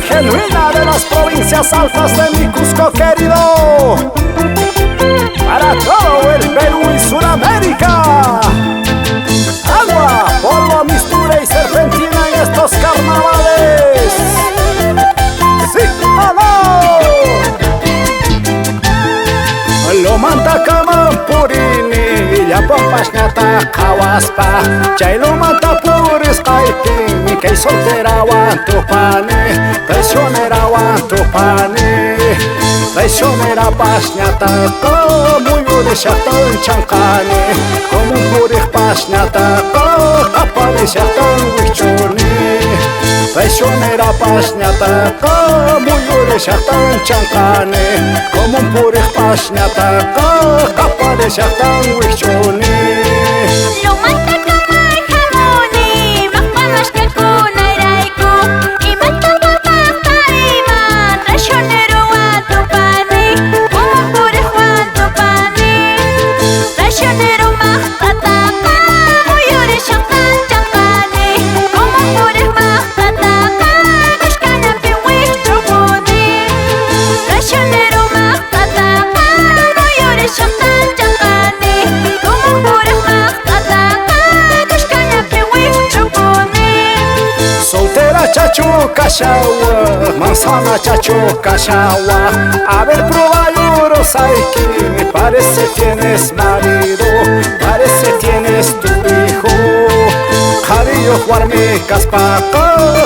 genuina de las provincias altas de mi Cusco querido, para todo el Perú y Sudamérica. Agua, polvo, mistura y serpentina en estos carnavales. ¡Sí o no! Lo manta Purini, ya pompasñata kawaspa, chay lo manta puris kaipin, que soltera aguantupane, traicionera aguantupane, traicionera pasñata, como yuri shatan chancane, como un puris pasñata, apane shatan wichuni, traicionera pasñata, como yuri shatan chancane, como un puris pasñata, kapade shatan wichuni. Lo manta kamay hamoni, makpanash kunay raiku, imanta pamaktarima, traicionero watupani, umupuri watupani, traicionero maktataka, muyuri shatan chankani, umupuri maktataka, kushkanapi wichupuni, traicionero maktataka, muyuri shatan chankani, umupuri maktataka, kushkanapi wichupuni. Soltera chacho kashawa, manzana chacho kashawa. A ver, prueba yuro saiki, me parece tienes marido, parece tienes tu hijo. Carillo juarme caspaka,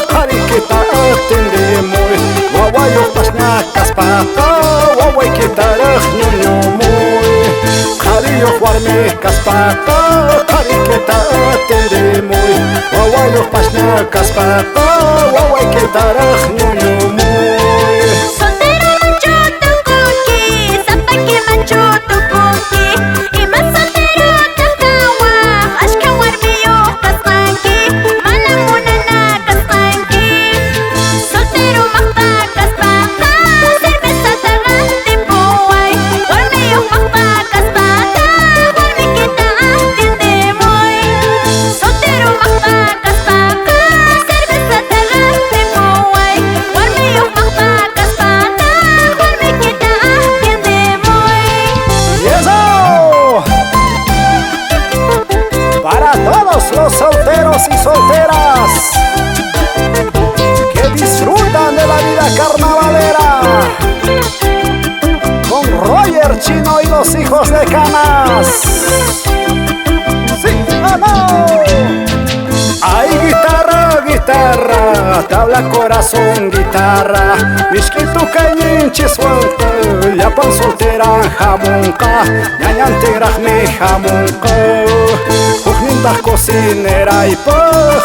cariquita atende muy. Guaguayo pasna caspaka, guaguay quitaraj ñoño muy. Carillo juarme caspaka, cariquita atende muy. Guaguayo pasna caspaka, guaguay quitaraj ñoño muy. Soltero manchuto kuki, zapaki manchuto kuki, iman soltero takawa, ashka warmiyo kaspanki, malamunana kaspanki. Soltero makta kaspaka, cerveza tagandi puway, warmiyo makta kaspaka, warmi kita atinde moy. Soltero makta kaspaka, cerveza tagandi puway, warmiyo makta kaspaka, warmi kita atinde moy. ¡Y eso! Para todos los solteros y solteras que disfrutan de la vida carnavalera, con Roger Chino y los hijos de Canas. ¡Sí o no! Ay, guitarra, guitarra, tabla, corazón, guitarra, mishkitu kañinchi suelta, yapan soltera jamunka, ñañantigrajmi jamunka. Jujnintaj cocinera y pa,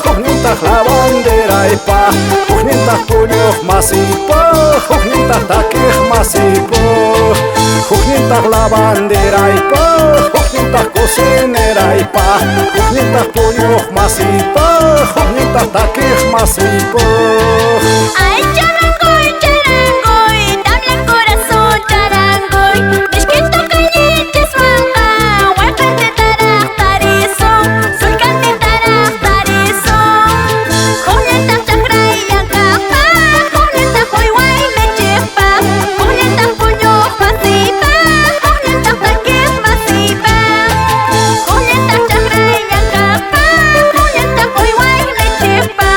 jujnintaj lavandera y pa, jujnintaj puñuj masipa, jujnintaj taquij masipa, jujnintaj lavandera y pa, jujnintaj cocinera y pa, jujnintaj puñuj masipa, jujnintaj taquij masipa. Ay, charangoy, charangoy, tabla, corazón, charangoy, mishkito kañinchi suelta, huacate taraj tarizo, sulcante taraj tarizo. Jujnintaj chakray yankapa, jujnintaj huiway mechipa, jujnintaj puñuj masipa, jujnintaj taquij masipa. Jujnintaj chakray yankapa, jujnintaj huiway mechipa,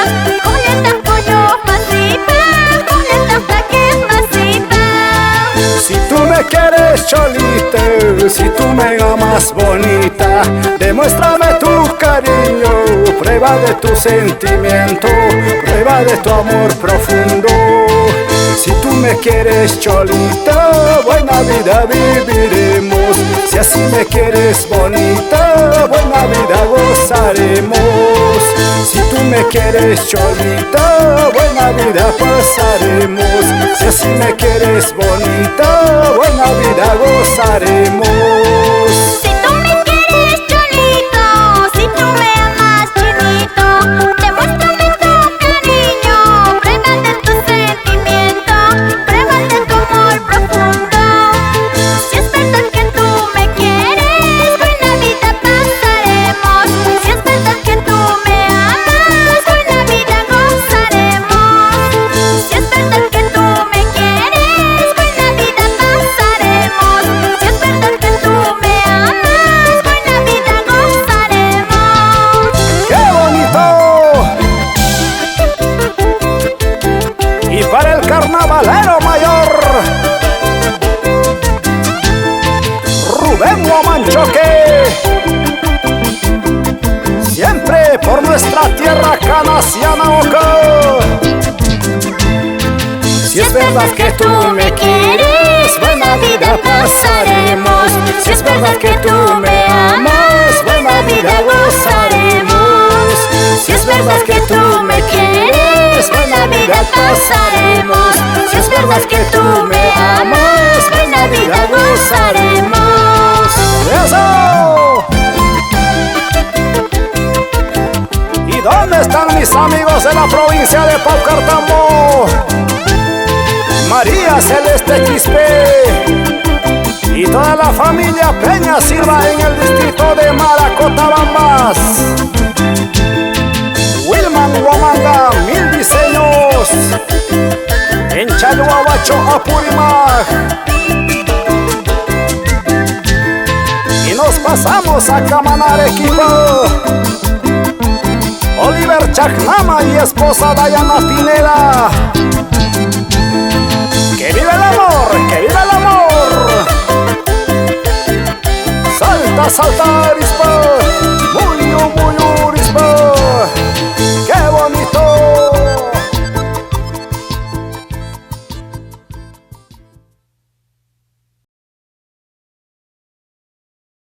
jujnintaj puñuj masipa, jujnintaj taquij masipa. Si tú me quieres cholita, si tú me amas bonita, demuéstrame tu cariño, prueba de tu sentimiento, prueba de tu amor profundo. Si tú me quieres cholita, buena vida viviremos. Si así me quieres bonita, buena vida gozaremos. Si tú me quieres cholita, buena vida pasaremos. Si así me quieres bonita, buena vida gozaremos. Si tú me quieres cholito, si tú me amas chinito, demuéstrame tu cariño, prueba de tu sentimiento, prueba de tu amor profundo. Si es verdad que tú me quieres, buena vida pasaremos. Si es verdad que tú me amas, buena vida gozaremos. Si es verdad carnavalero mayor Rubén Huamanchoque, siempre por nuestra tierra Canasianaoca. Si es verdad que tú me quieres, buena vida pasaremos. Si es verdad que tú me amas, buena vida gozaremos. Si es verdad que tú me quieres, buena vida pasaremos. Si es verdad que tú me amas, buena vida gozaremos. ¡Eso! ¿Y dónde están mis amigos de la provincia de Paucartambo? María Celeste Quispe y toda la familia Peña Silva en el distrito de Maracotabambas. Wilman Huamanga, Mil Diseños en Chalhuahuacho, Apurímac. Y nos pasamos a Camanar, Equipo. Oliver Chacnama y esposa Dayana Pineda. ¡Que viva el amor! ¡Que viva el amor! Salta, salta, avispa. Muy, muy,